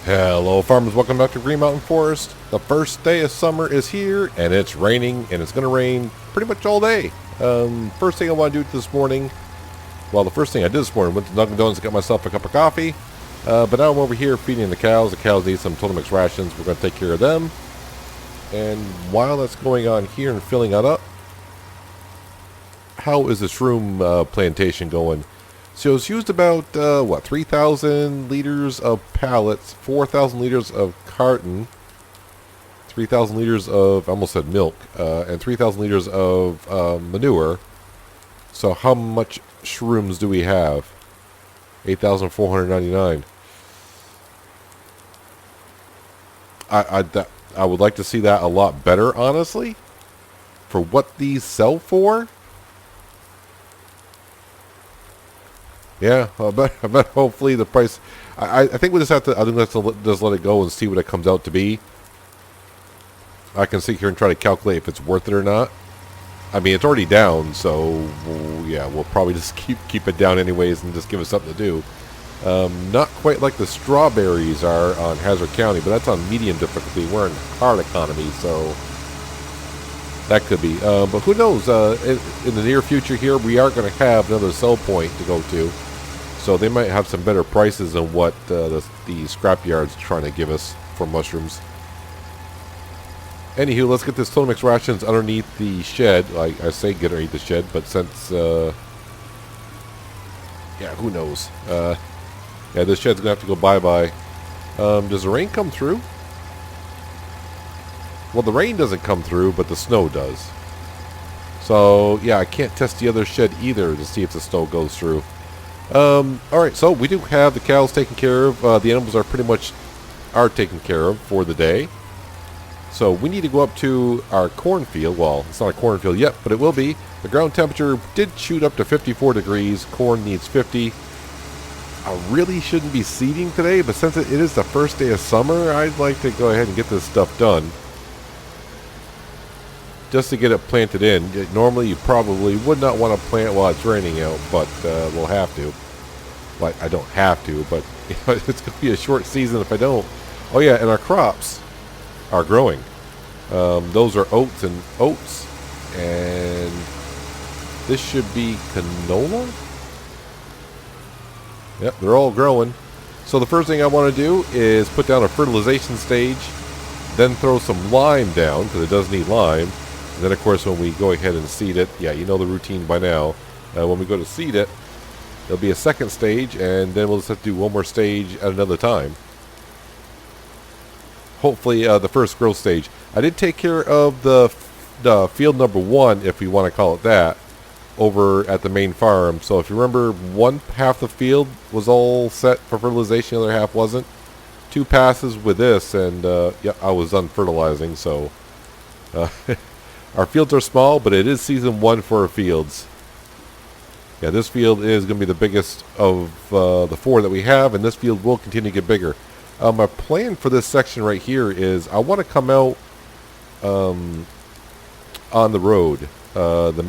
Hello farmers, welcome back to Green Mountain Forest. The first day of summer is here and it's raining, and it's going to rain pretty much all day. First thing I want to do this morning, well, the first thing I did this morning, went to Dunkin' Donuts and got myself a cup of coffee. But now I'm over here feeding the cows. The cows need some Total Mix rations. We're going to take care of them. And while that's going on here and filling that up, how is the shroom plantation going? So it's used about, 3,000 liters of pallets, 4,000 liters of carton, 3,000 liters of, I almost said milk, and 3,000 liters of manure. So how much shrooms do we have? 8,499. I would like to see that a lot better, honestly, for what these sell for. Yeah, I bet hopefully the price. I think we just have to. I think let's just let it go and see what it comes out to be. I can sit here and try to calculate if it's worth it or not. I mean, it's already down, so yeah, we'll probably just keep it down anyways and just give it something to do. Not quite like the strawberries are on Hazard County, but that's on medium difficulty. We're in hard economy, so that could be. But who knows? In the near future here, we are going to have another sell point to go to. So they might have some better prices than what the scrapyard's trying to give us for mushrooms. Anywho, let's get this Total Mix rations underneath the shed. Like I say, get underneath the shed, but since yeah, who knows? Yeah, this shed's gonna have to go bye-bye. Does the rain come through? Well, the rain doesn't come through, but the snow does. So yeah, I can't test the other shed either to see if the snow goes through. Alright, so we do have the cows taken care of. The animals are pretty much taken care of for the day. So we need to go up to our cornfield. Well, it's not a cornfield yet, but it will be. The ground temperature did shoot up to 54 degrees. Corn needs 50. I really shouldn't be seeding today, but since it is the first day of summer, I'd like to go ahead and get this stuff done. Just to get it planted in. Normally you probably would not want to plant while it's raining out, but we'll have to. Well, I don't have to, but it's going to be a short season if I don't. Oh yeah, and our crops are growing. Those are oats, and this should be canola. Yep, they're all growing. So the first thing I want to do is put down a fertilization stage, then throw some lime down because it does need lime. And then, of course, when we go ahead and seed it, yeah, you know the routine by now. When we go to seed it, there'll be a second stage, and then we'll just have to do one more stage at another time. Hopefully, the first growth stage. I did take care of the field number 1, if we want to call it that, over at the main farm. So if you remember, one half the field was all set for fertilization, the other half wasn't. 2 passes with this, and yeah, I was done fertilizing, so... Our fields are small, but it is season 1 for our fields. Yeah, this field is going to be the biggest of the 4 that we have, and this field will continue to get bigger. My plan for this section right here is I want to come out on the road, the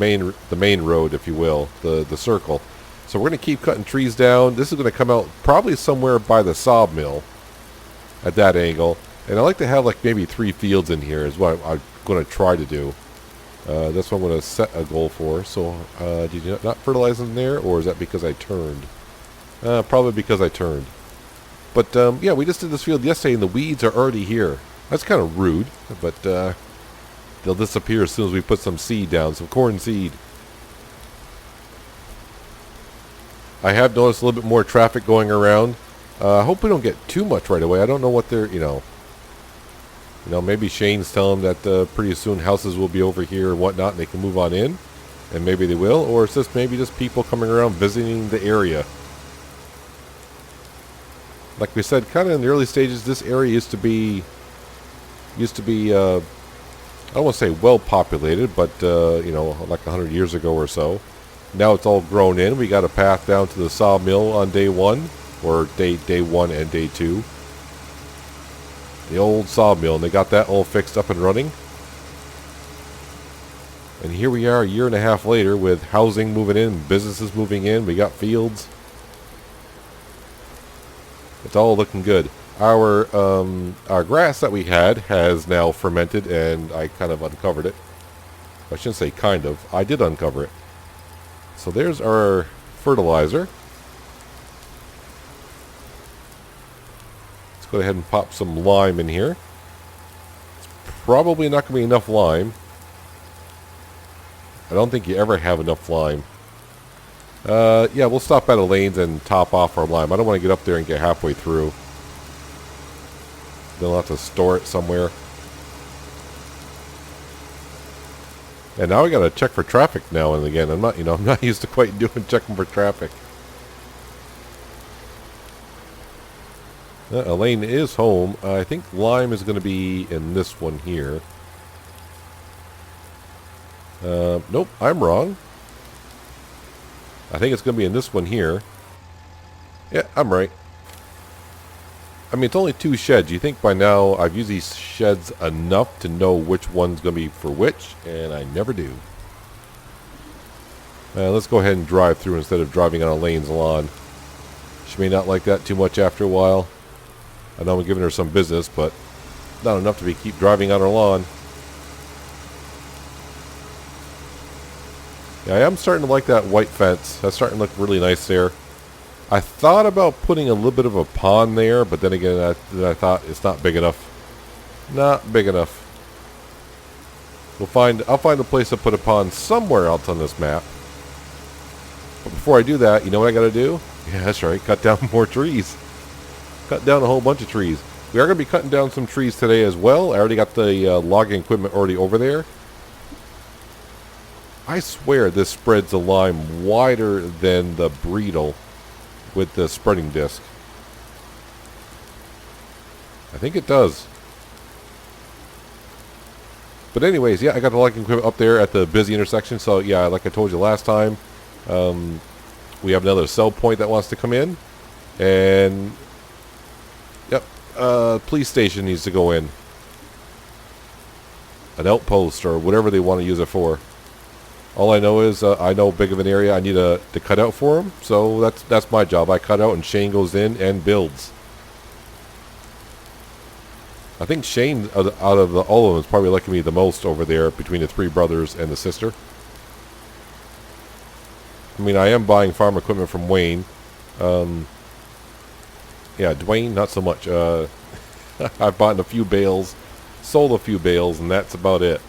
main road, if you will, the circle. So we're going to keep cutting trees down. This is going to come out probably somewhere by the sawmill at that angle. And I like to have like maybe 3 fields in here is what I'm going to try to do. That's what I'm going to set a goal for. So, did you not fertilize in there, or is that because I turned? Probably because I turned. But, yeah, we just did this field yesterday, and the weeds are already here. That's kind of rude, but they'll disappear as soon as we put some seed down, some corn seed. I have noticed a little bit more traffic going around. I hope we don't get too much right away. I don't know what they're, maybe Shane's telling them that pretty soon houses will be over here and whatnot, and they can move on in, and maybe they will, or it's just maybe just people coming around visiting the area. Like we said, kind of in the early stages, this area used to be I don't want to say well populated, but like 100 years ago or so. Now it's all grown in. We got a path down to the sawmill on day 1, or day 1 and day 2. The old sawmill, and they got that all fixed up and running. And here we are a year and a half later with housing moving in, businesses moving in, we got fields. It's all looking good. Our grass that we had has now fermented, and I kind of uncovered it. I shouldn't say kind of. I did uncover it. So there's our fertilizer. Let's go ahead and pop some lime in here. It's probably not going to be enough lime. I don't think you ever have enough lime. Yeah, we'll stop at Elaine's and top off our lime. I don't want to get up there and get halfway through. Then I'll have to store it somewhere. And now I gotta check for traffic now and again. I'm not used to quite doing checking for traffic. Elaine is home. I think lime is going to be in this one here. Nope, I'm wrong. I think it's going to be in this one here. Yeah, I'm right. I mean, it's only 2 sheds. You think by now I've used these sheds enough to know which one's going to be for which, and I never do. Let's go ahead and drive through instead of driving on Elaine's lawn. She may not like that too much after a while. I know I'm giving her some business, but not enough to keep driving on her lawn. Yeah, I am starting to like that white fence. That's starting to look really nice there. I thought about putting a little bit of a pond there, but then again, I thought it's not big enough. Not big enough. I'll find a place to put a pond somewhere else on this map. But before I do that, you know what I got to do? Yeah, that's right. Cut down more trees. Cut down a whole bunch of trees. We are going to be cutting down some trees today as well. I already got the logging equipment already over there. I swear this spreads the lime wider than the Breedle with the spreading disc. I think it does. But anyways, yeah, I got the logging equipment up there at the busy intersection. So yeah, like I told you last time, we have another sell point that wants to come in. And yep, police station needs to go in. An outpost or whatever they want to use it for. All I know is I know big of an area I need to cut out for them, so that's my job. I cut out and Shane goes in and builds. I think Shane, out of all of them, is probably liking me the most over there between the 3 brothers and the sister. I mean, I am buying farm equipment from Wayne. Yeah, Dwayne, not so much. I've bought a few bales, sold a few bales, and that's about it.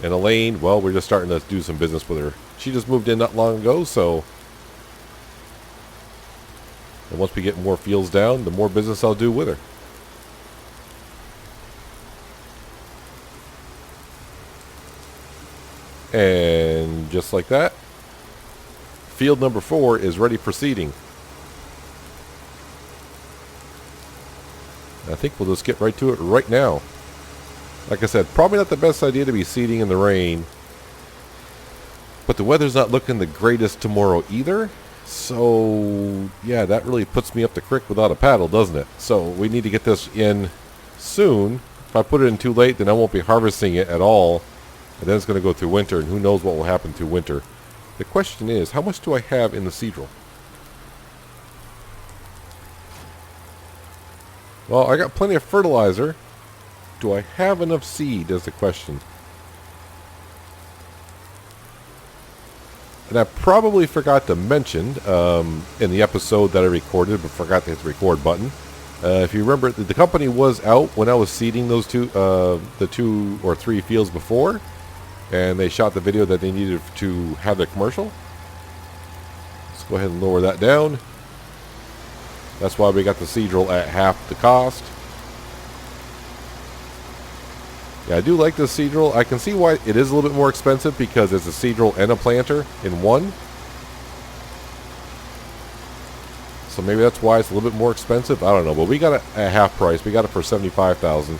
And Elaine, well, we're just starting to do some business with her. She just moved in not long ago, so... And once we get more fields down, the more business I'll do with her. And just like that, field number 4 is ready for seeding. I think we'll just get right to it right now. Like I said, probably not the best idea to be seeding in the rain. But the weather's not looking the greatest tomorrow either. So, yeah, that really puts me up the creek without a paddle, doesn't it? So, we need to get this in soon. If I put it in too late, then I won't be harvesting it at all. And then it's going to go through winter, and who knows what will happen through winter. The question is, how much do I have in the seedril? Well, I got plenty of fertilizer. Do I have enough seed is the question. And I probably forgot to mention in the episode that I recorded, but forgot to hit the record button. If you remember, the company was out when I was seeding those the 2 or 3 fields before. And they shot the video that they needed to have their commercial. Let's go ahead and lower that down. That's why we got the seedril at half the cost. Yeah, I do like this seedril. I can see why it is a little bit more expensive because it's a seedril and a planter in one. So maybe that's why it's a little bit more expensive. I don't know, but we got it at half price. We got it for $75,000.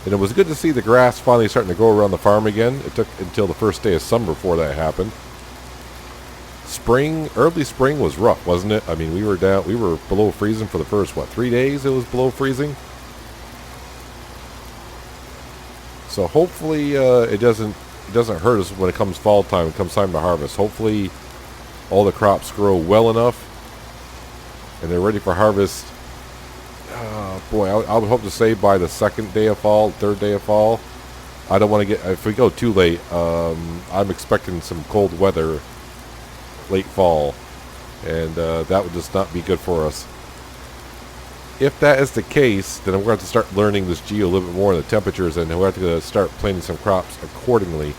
And it was good to see the grass finally starting to grow around the farm again. It took until the first day of summer before that happened. Early spring was rough, wasn't it? I mean, we were below freezing for the first, 3 days it was below freezing? So hopefully it doesn't hurt us when it comes fall time, it comes time to harvest. Hopefully all the crops grow well enough and they're ready for harvest. Boy, I would hope to say by the second day of fall, third day of fall. I don't want to get, if we go too late, I'm expecting some cold weather late fall, and that would just not be good for us. If that is the case, then we're going to have to start learning this geo a little bit more in the temperatures, and we'll have to start planting some crops accordingly.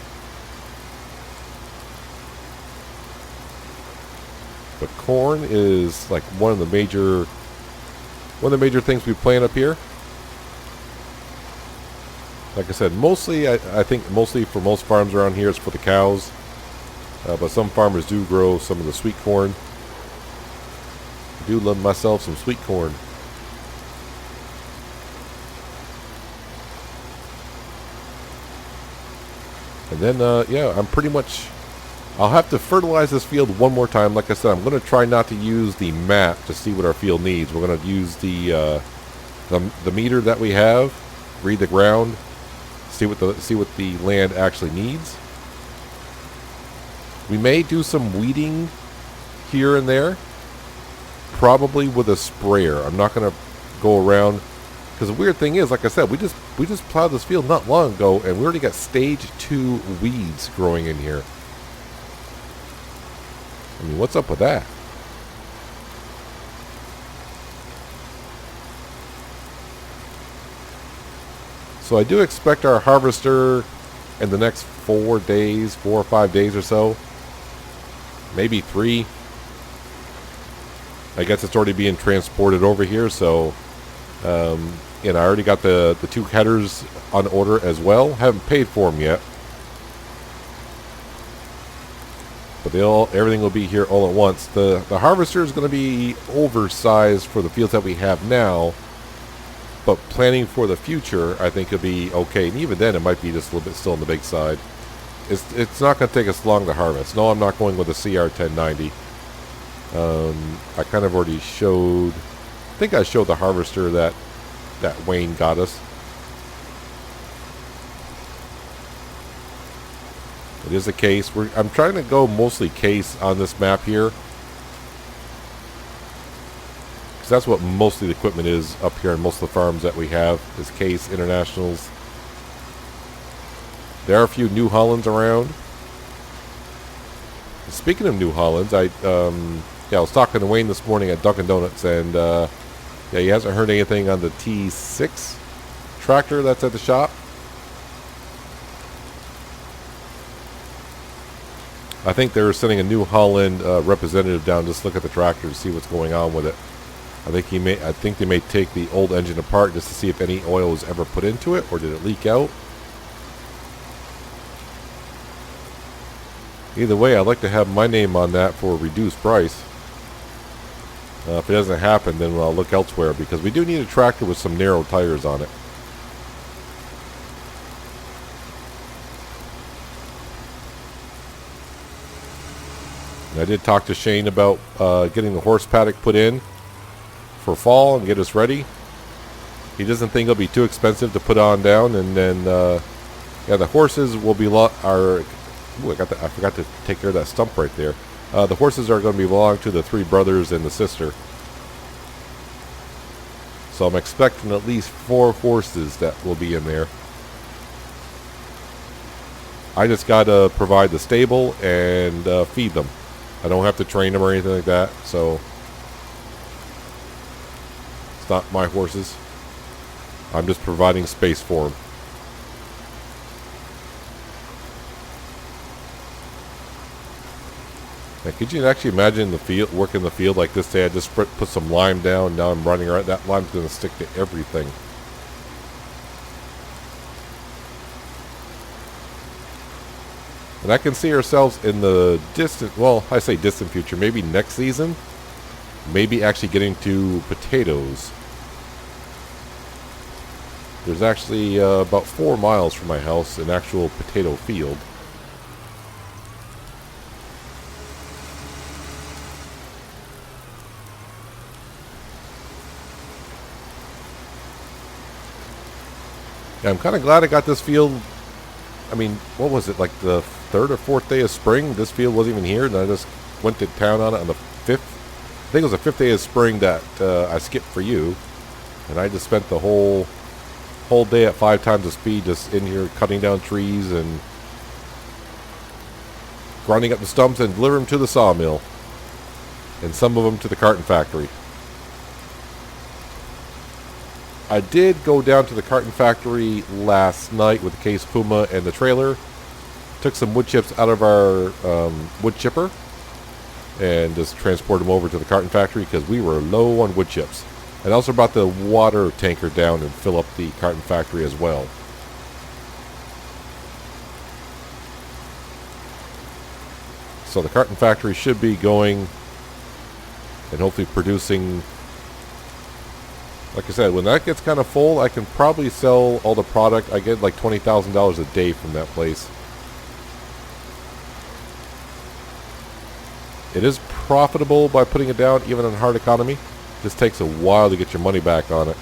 But corn is like one of the major things we plant up here. Like I said, mostly, I think mostly for most farms around here, it's for the cows. But some farmers do grow some of the sweet corn. I do love myself some sweet corn. And then, yeah, I'm pretty much... I'll have to fertilize this field one more time. Like I said, I'm going to try not to use the map to see what our field needs. We're going to use the meter that we have, read the ground, see what the land actually needs. We may do some weeding here and there, probably with a sprayer. I'm not going to go around, because the weird thing is, like I said, we just plowed this field not long ago, and we already got stage 2 weeds growing in here. I mean, what's up with that? So I do expect our harvester in the next 4 or 5 days or so. Maybe 3. I guess it's already being transported over here, so and I already got the 2 headers on order as well. Haven't paid for them yet. But everything will be here all at once. The harvester is going to be oversized for the fields that we have now, but planning for the future, I think it'll be okay. And even then, it might be just a little bit still on the big side. It's not going to take us long to harvest. No, I'm not going with a CR1090. I kind of already showed... I think I showed the harvester that Wayne got us. It is a case. I'm trying to go mostly case on this map here, because that's what mostly the equipment is up here, and most of the farms that we have is case internationals. There are a few New Hollands around. Speaking of New Hollands, I was talking to Wayne this morning at Dunkin' Donuts, and yeah, he hasn't heard anything on the T6 tractor that's at the shop. I think they're sending a New Holland representative down just to look at the tractor to see what's going on with it. I think they may take the old engine apart just to see if any oil was ever put into it, or did it leak out. Either way, I'd like to have my name on that for a reduced price. If it doesn't happen, then I'll look elsewhere, because we do need a tractor with some narrow tires on it. And I did talk to Shane about getting the horse paddock put in for fall and get us ready. He doesn't think it'll be too expensive to put on down, and then yeah, the horses will be I forgot to take care of that stump right there. The horses are going to belong to the 3 brothers and the sister. So I'm expecting at least 4 horses that will be in there. I just got to provide the stable and feed them. I don't have to train them or anything like that, so it's not my horses. I'm just providing space for them. Now, could you actually imagine the field, working the field like this day? I just put some lime down, now I'm running around. That lime's going to stick to everything. And I can see ourselves in the distant, well, I say distant future, maybe next season, maybe actually getting to potatoes. There's actually about 4 miles from my house an actual potato field. Yeah, I'm kind of glad I got this field. I mean, what was it, like the 3rd or 4th day of spring? This field wasn't even here, and I just went to town on it on the 5th. I think it was the 5th day of spring that I skipped for you. And I just spent the whole day at 5 times the speed just in here cutting down trees and grinding up the stumps and delivering them to the sawmill. And some of them to the carton factory. I did go down to the carton factory last night with the Case Puma and the trailer. Took some wood chips out of our wood chipper and just transported them over to the carton factory because we were low on wood chips. And also brought the water tanker down and fill up the carton factory as well. So the carton factory should be going and hopefully producing. Like I said, when that gets kind of full, I can probably sell all the product. I get like $20,000 a day from that place. It is profitable by putting it down, even in hard economy. Just takes a while to get your money back on it.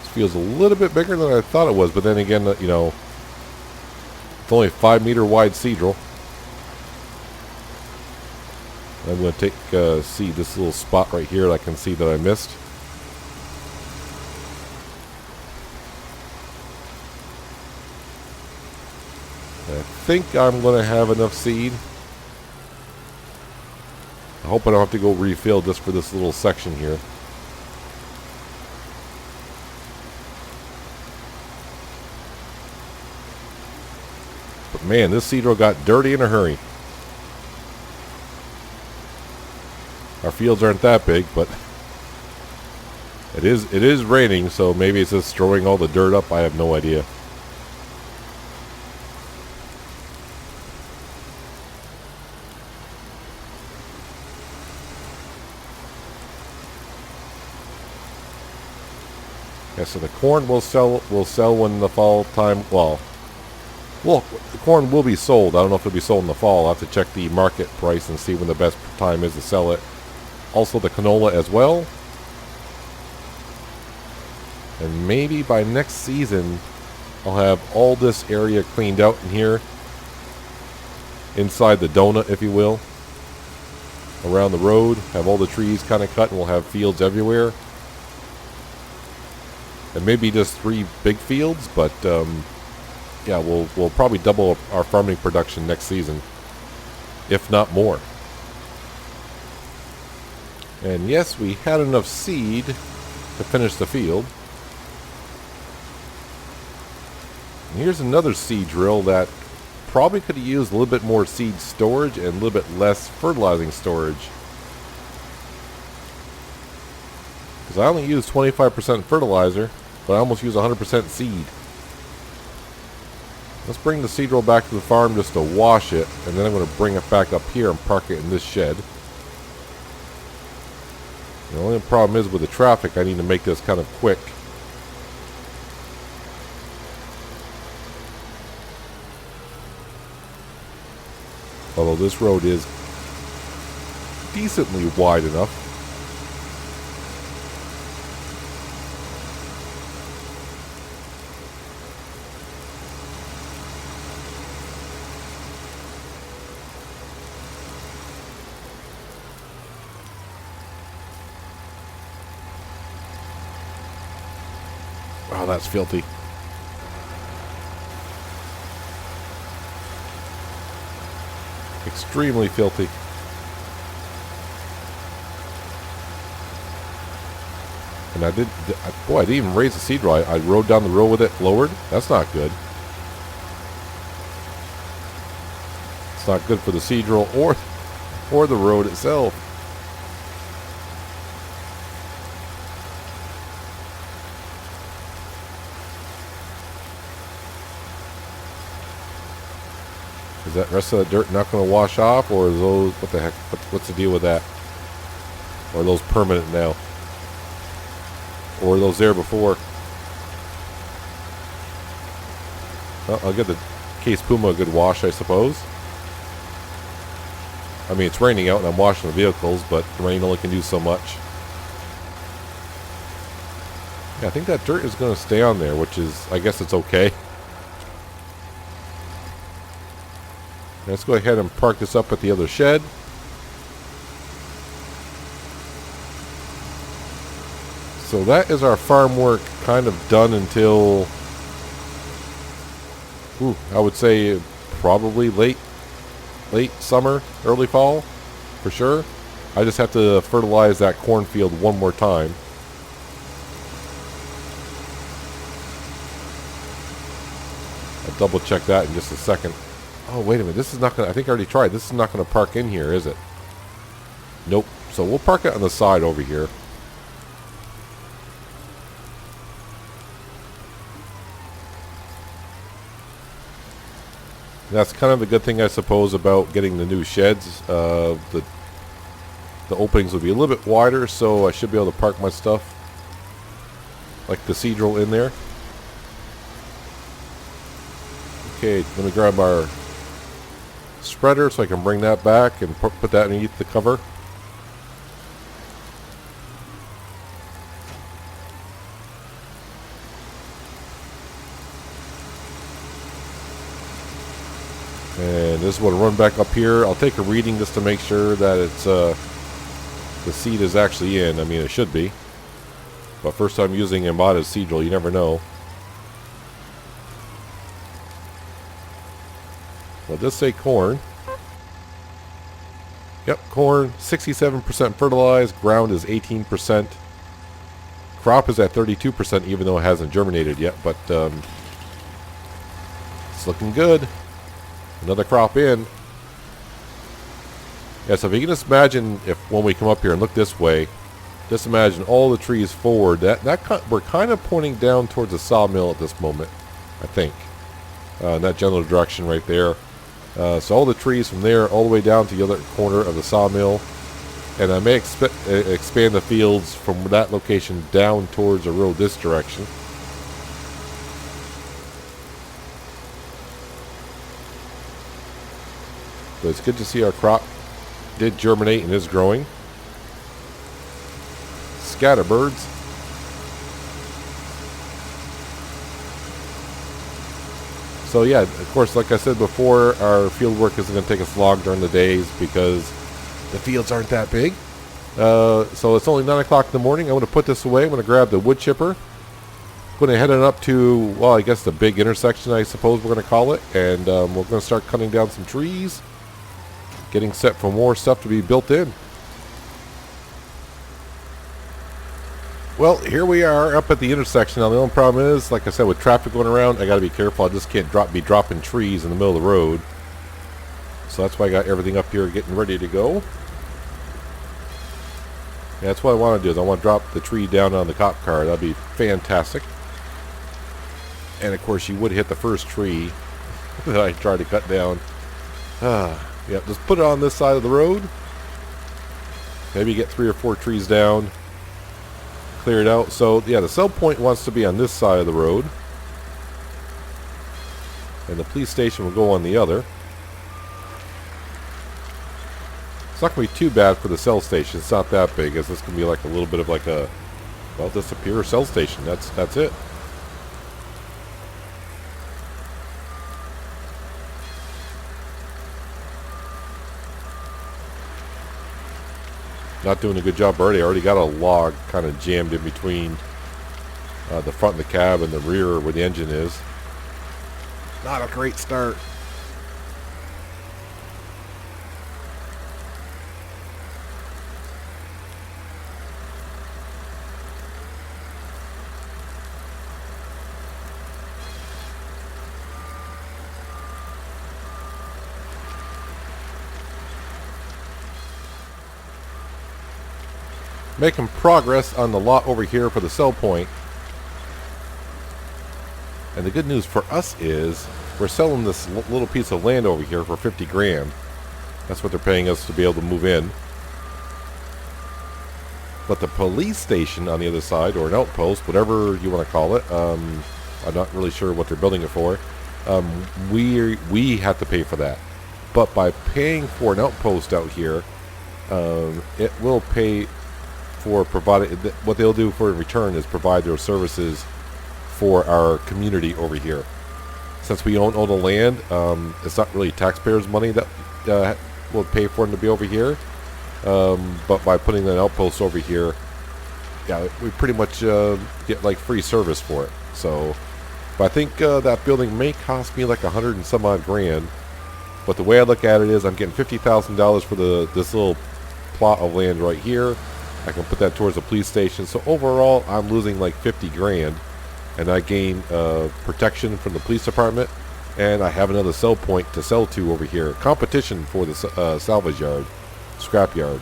This feels a little bit bigger than I thought it was, but then again, you know, it's only a 5-meter wide Seadrill. I'm going to see this little spot right here that I can see that I missed. I think I'm going to have enough seed. I hope I don't have to go refill just for this little section here. But man, this Seadrill got dirty in a hurry. Our fields aren't that big, but it is raining, so maybe it's just throwing all the dirt up. I have no idea. Yeah, so the corn will sell when the fall time. Well, the corn will be sold. I don't know if it'll be sold in the fall. I'll have to check the market price and see when the best time is to sell it. Also the canola as well. And maybe by next season, I'll have all this area cleaned out in here. Inside the donut, if you will. Around the road. Have all the trees kind of cut and we'll have fields everywhere. And maybe just 3 big fields, but yeah, we'll probably double our farming production next season, if not more. And yes, we had enough seed to finish the field. And here's another seed drill that probably could have used a little bit more seed storage and a little bit less fertilizing storage. Because I only use 25% fertilizer, but I almost use 100% seed. Let's bring the seed roll back to the farm just to wash it, and then I'm going to bring it back up here and park it in this shed. The only problem is with the traffic, I need to make this kind of quick. Although this road is decently wide enough. Oh, that's filthy. Extremely filthy. And I didn't even raise the seed row. I rode down the row with it lowered. That's not good. It's not good for the seed row or the road itself. Is that rest of the dirt not going to wash off, or is those, what the heck, what's the deal with that? Or are those permanent now? Or were those there before? Well, I'll give the Case Puma a good wash, I suppose. I mean, it's raining out and I'm washing the vehicles, but the rain only can do so much. Yeah, I think that dirt is going to stay on there, which is, I guess it's okay. Let's go ahead and park this up at the other shed. So that is our farm work kind of done until, I would say probably late summer, early fall, for sure. I just have to fertilize that cornfield one more time. I'll double check that in just a second. Oh, wait a minute. This is not going to, I think I already tried. This is not going to park in here, is it? Nope. So we'll park it on the side over here. That's kind of a good thing, I suppose, about getting the new sheds. The openings will be a little bit wider, so I should be able to park my stuff like cathedral in there. Okay, let me grab our spreader so I can bring that back and put that underneath the cover. And this will run back up here. I'll take a reading just to make sure that it's the seed is actually in. I mean, it should be. But first time using Imbata's Cathedral, you never know. Well, just say corn. Yep, corn, 67% fertilized. Ground is 18%. Crop is at 32%, even though it hasn't germinated yet. But it's looking good. Another crop in. Yeah, so if you can just imagine, if when we come up here and look this way, just imagine all the trees forward. We're kind of pointing down towards the sawmill at this moment, I think. In that general direction right there. So all the trees from there all the way down to the other corner of the sawmill. And I may expand the fields from that location down towards the road this direction. But it's good to see our crop did germinate and is growing. Scatterbirds. So yeah, of course, like I said before, our field work isn't going to take us long during the days because the fields aren't that big. So it's only 9 o'clock in the morning. I'm going to put this away. I'm going to grab the wood chipper. I'm going to head on up to, well, I guess the big intersection, I suppose we're going to call it. And we're going to start cutting down some trees. Getting set for more stuff to be built in. Well, here we are up at the intersection. Now the only problem is, like I said, with traffic going around, I got to be careful. I just can't be dropping trees in the middle of the road. So that's why I got everything up here getting ready to go. Yeah, that's what I want to do. Is I want to drop the tree down on the cop car. That'd be fantastic. And of course, you would hit the first tree that I tried to cut down. Yeah, just put it on this side of the road. Maybe get 3 or 4 trees down. Clear it out. So, yeah, the sell point wants to be on this side of the road. And the police station will go on the other. It's not going to be too bad for the cell station. It's not that big. It's just going to be like a little bit of like a, well, just a pure cell station. That's it. Not doing a good job already. I already got a log kind of jammed in between the front of the cab and the rear where the engine is. Not a great start. Making progress on the lot over here for the sell point. And the good news for us is we're selling this little piece of land over here for 50 grand. That's what they're paying us to be able to move in. But the police station on the other side, or an outpost, whatever you want to call it, I'm not really sure what they're building it for. We have to pay for that. But by paying for an outpost out here, it will pay for providing, what they'll do for in return is provide their services for our community over here. Since we own all the land, it's not really taxpayers' money that will pay for them to be over here. But by putting an outpost over here, yeah, we pretty much get like free service for it. So, but I think that building may cost me like 100 and some odd grand. But the way I look at it is, I'm getting $50,000 for this little plot of land right here. I can put that towards the police station. So overall, I'm losing like 50 grand, and I gain protection from the police department, and I have another sell point to sell to over here. Competition for the salvage yard, scrap yard.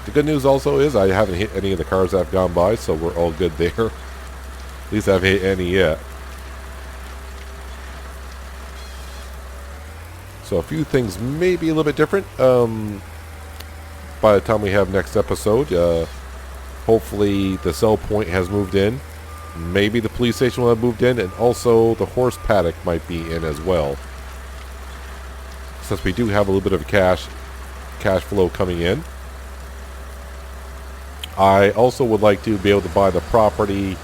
The good news also is I haven't hit any of the cars that have gone by, so we're all good there. At least I haven't hit any yet. So a few things may be a little bit different by the time we have next episode. Hopefully the sell point has moved in. Maybe the police station will have moved in, and also the horse paddock might be in as well. Since we do have a little bit of cash flow coming in. I also would like to be able to buy the property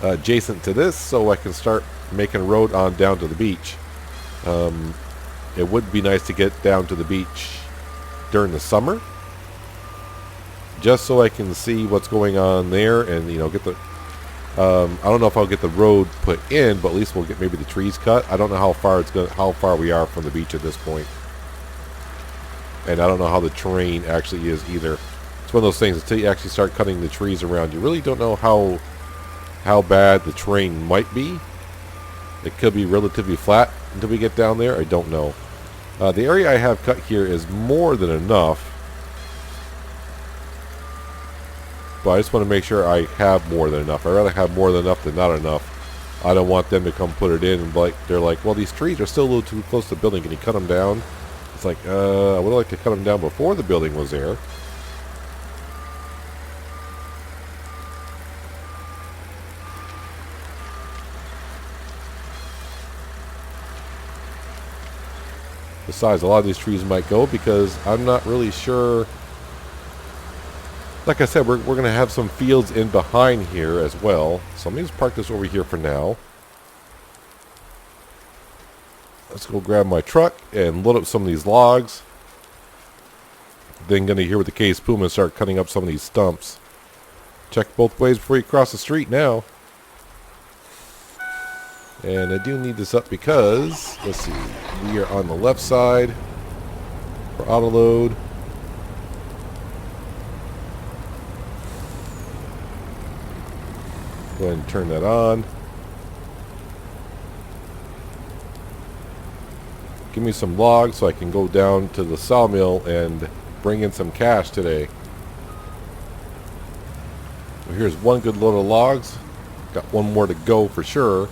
adjacent to this, so I can start making a road on down to the beach. It would be nice to get down to the beach during the summer, just so I can see what's going on there, and get the. I don't know if I'll get the road put in, but at least we'll get maybe the trees cut. I don't know how far we are from the beach at this point, and I don't know how the terrain actually is either. It's one of those things, until you actually start cutting the trees around, you really don't know how bad the terrain might be. It could be relatively flat until we get down there. I don't know. The area I have cut here is more than enough, but I just want to make sure I have more than enough. I'd rather have more than enough than not enough. I don't want them to come put it in and they're like, well, these trees are still a little too close to the building. Can you cut them down? It's like, I would like to cut them down before the building was there. Besides, a lot of these trees might go because I'm not really sure. Like I said, we're going to have some fields in behind here as well. So let me just park this over here for now. Let's go grab my truck and load up some of these logs. Then going to hear with the Case Puma and start cutting up some of these stumps. Check both ways before you cross the street now. And I do need this up because, let's see, we are on the left side for auto load. Go ahead and turn that on. Give me some logs so I can go down to the sawmill and bring in some cash today. Well, here's one good load of logs. Got one more to go for sure.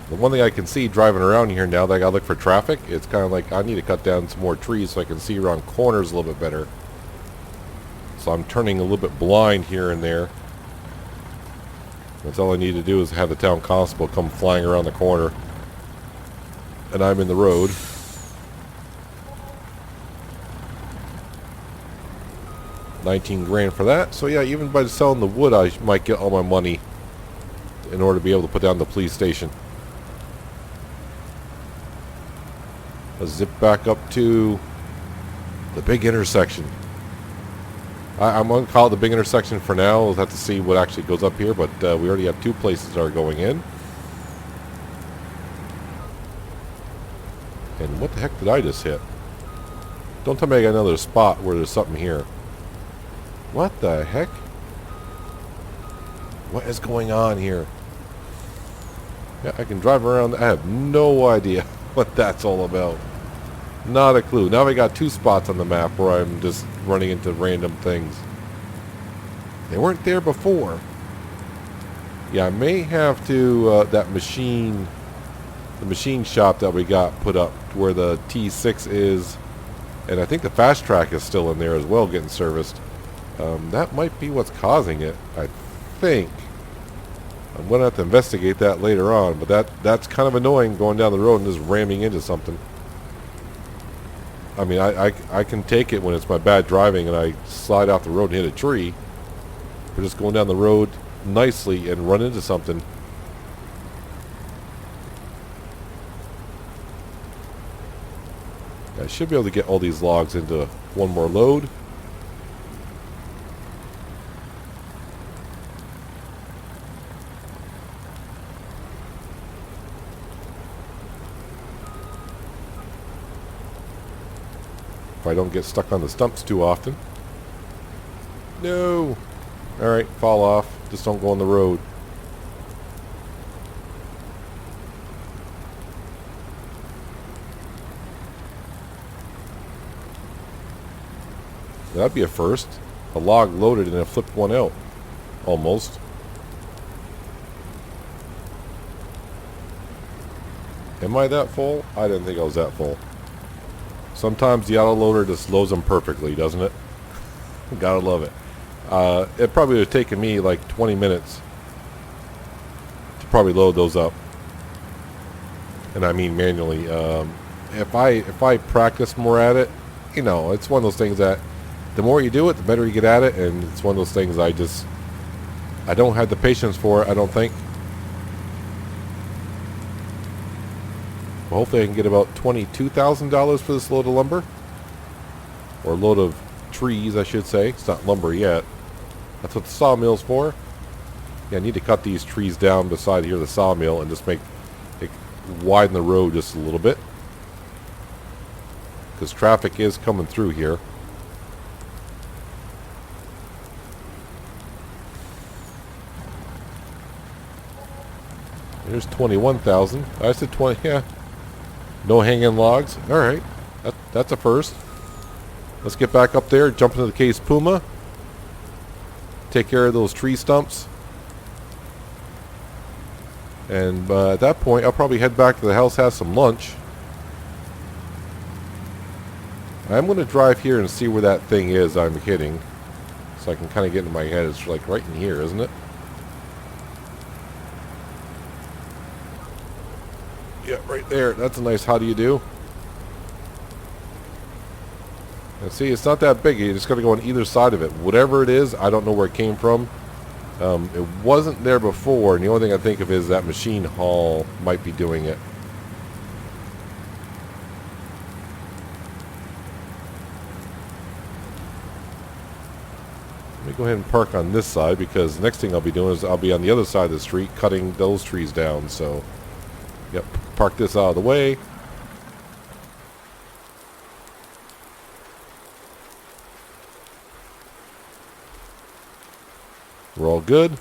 The one thing I can see driving around here now that I gotta look for traffic, it's kind of like I need to cut down some more trees so I can see around corners a little bit better. So I'm turning a little bit blind here and there. That's all I need to do is have the town constable come flying around the corner. And I'm in the road. $19 grand for that. So yeah, even by selling the wood, I might get all my money in order to be able to put down the police station. Let's zip back up to the big intersection. I'm going to call it the big intersection for now. We'll have to see what actually goes up here, but we already have two places that are going in. And what the heck did I just hit? Don't tell me I got another spot where there's something here. What the heck? What is going on here? Yeah, I can drive around. I have no idea what that's all about. Not a clue. Now I got two spots on the map where I'm just running into random things. They weren't there before. Yeah, I may have to, that machine, the machine shop that we got put up where the T6 is, and I think the fast track is still in there as well getting serviced. That might be what's causing it, I think. I'm going to have to investigate that later on, but that's kind of annoying going down the road and just ramming into something. I mean, I can take it when it's my bad driving and I slide off the road and hit a tree. We're just going down the road nicely and run into something. I should be able to get all these logs into one more load. If I don't get stuck on the stumps too often. No! Alright, fall off. Just don't go on the road. That'd be a first. A log loaded and it flipped one out. Almost. Am I that full? I didn't think I was that full. Sometimes the autoloader just loads them perfectly, doesn't it? Gotta love it. It probably would have taken me like 20 minutes to probably load those up. And I mean manually. If I practice more at it, you know, it's one of those things that the more you do it, the better you get at it. And it's one of those things I don't have the patience for it, I don't think. Well, hopefully I can get about $22,000 for this load of lumber. Or load of trees, I should say. It's not lumber yet. That's what the sawmill's for. Yeah, I need to cut these trees down beside here, the sawmill, and just make it widen the road just a little bit. Because traffic is coming through here. Here's 21,000. I said 20, yeah. No hanging logs. Alright. That's a first. Let's get back up there, jump into the Case Puma. Take care of those tree stumps. And at that point, I'll probably head back to the house, have some lunch. I'm going to drive here and see where that thing is I'm hitting. So I can kind of get into my head. It's like right in here, isn't it? Yeah, right there. That's a nice how do you do. And see, it's not that big. You just got to go on either side of it. Whatever it is, I don't know where it came from. It wasn't there before, and the only thing I think of is that machine haul might be doing it. Let me go ahead and park on this side, because the next thing I'll be doing is I'll be on the other side of the street cutting those trees down. So, yep, park this out of the way. We're all good.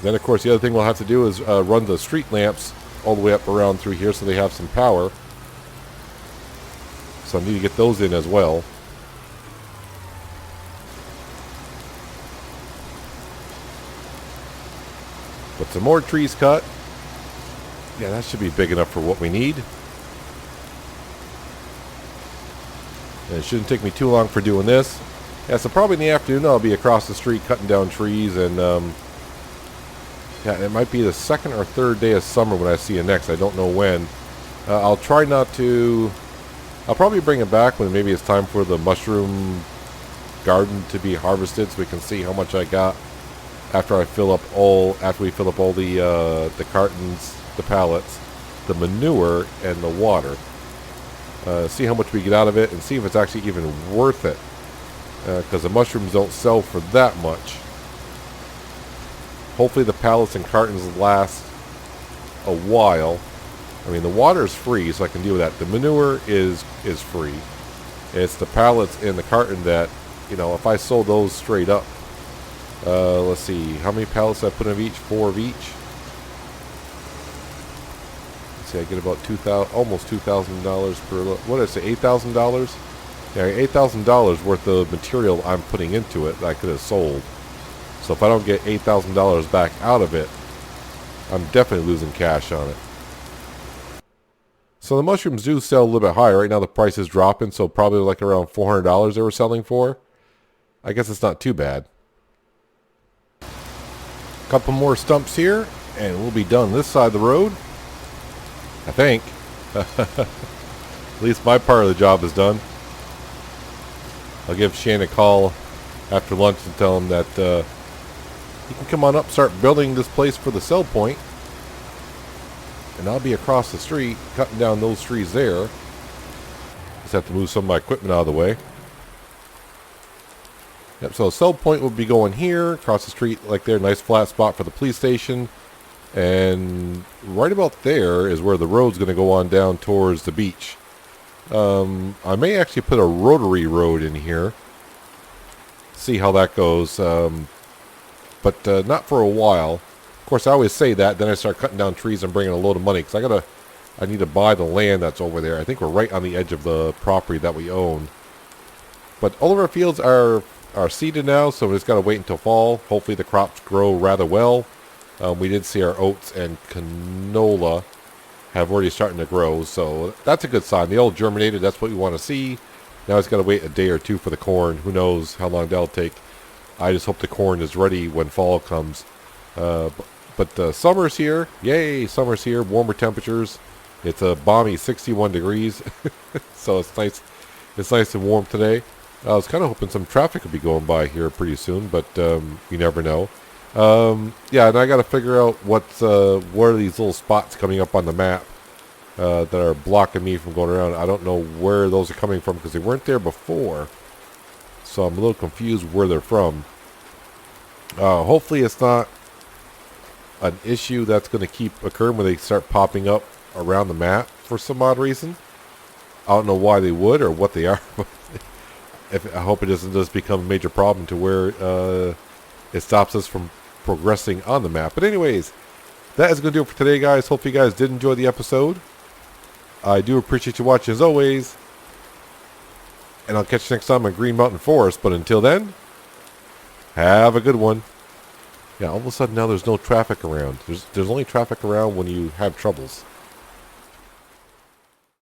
Then, of course, the other thing we'll have to do is run the street lamps all the way up around through here so they have some power. So I need to get those in as well. But some more trees cut. Yeah, that should be big enough for what we need. And it shouldn't take me too long for doing this. Yeah, so probably in the afternoon I'll be across the street cutting down trees, and yeah, it might be the second or third day of summer when I see it next. I don't know when. I'll try not to. I'll probably bring it back when maybe it's time for the mushroom garden to be harvested, so we can see how much I got after we fill up all the cartons, the pallets, the manure, and the water. See how much we get out of it, and see if it's actually even worth it. Because the mushrooms don't sell for that much. Hopefully the pallets and cartons last a while. I mean, the water is free, so I can deal with that. The manure is free. It's the pallets in the carton that, you know, if I sold those straight up. Let's see, how many pallets I put in of each? 4 of each. Let's see, I get about almost $2,000 per. What did I say? $8,000. Yeah, $8,000 worth of material I'm putting into it that I could have sold. So if I don't get $8,000 back out of it, I'm definitely losing cash on it. So the mushrooms do sell a little bit higher. Right now the price is dropping, so probably like around $400 they were selling for. I guess it's not too bad. Couple more stumps here, and we'll be done this side of the road. I think. At least my part of the job is done. I'll give Shane a call after lunch and tell him that he can come on up, start building this place for the sell point. And I'll be across the street, cutting down those trees there. Just have to move some of my equipment out of the way. Yep, so sell point will be going here, across the street like there, nice flat spot for the police station. And right about there is where the road's going to go on down towards the beach. I may actually put a rotary road in here. See how that goes. But not for a while. Of course, I always say that. Then I start cutting down trees and bringing a load of money. Because I need to buy the land that's over there. I think we're right on the edge of the property that we own. But all of our fields are seeded now. So we just got to wait until fall. Hopefully the crops grow rather well. We did see our oats and canola have already starting to grow, so that's a good sign. They all germinated. That's what we want to see. Now it's got to wait a day or two for the corn. Who knows how long that'll take. I just hope the corn is ready when fall comes. But summer's here. Yay, summer's here. Warmer temperatures. It's a balmy 61 degrees, so it's nice. It's nice and warm today. I was kind of hoping some traffic would be going by here pretty soon, but you never know. Yeah, and I got to figure out what are these little spots coming up on the map that are blocking me from going around. I don't know where those are coming from because they weren't there before, so I'm a little confused where they're from. Hopefully it's not an issue that's going to keep occurring when they start popping up around the map for some odd reason. I don't know why they would or what they are. I hope it doesn't just become a major problem to where it stops us from progressing on the map. But anyways, that is going to do it for today, guys. Hope you guys did enjoy the episode. I do appreciate you watching as always. And I'll catch you next time on Green Mountain Forest. But until then, have a good one. Yeah, all of a sudden now there's no traffic around. There's only traffic around when you have troubles.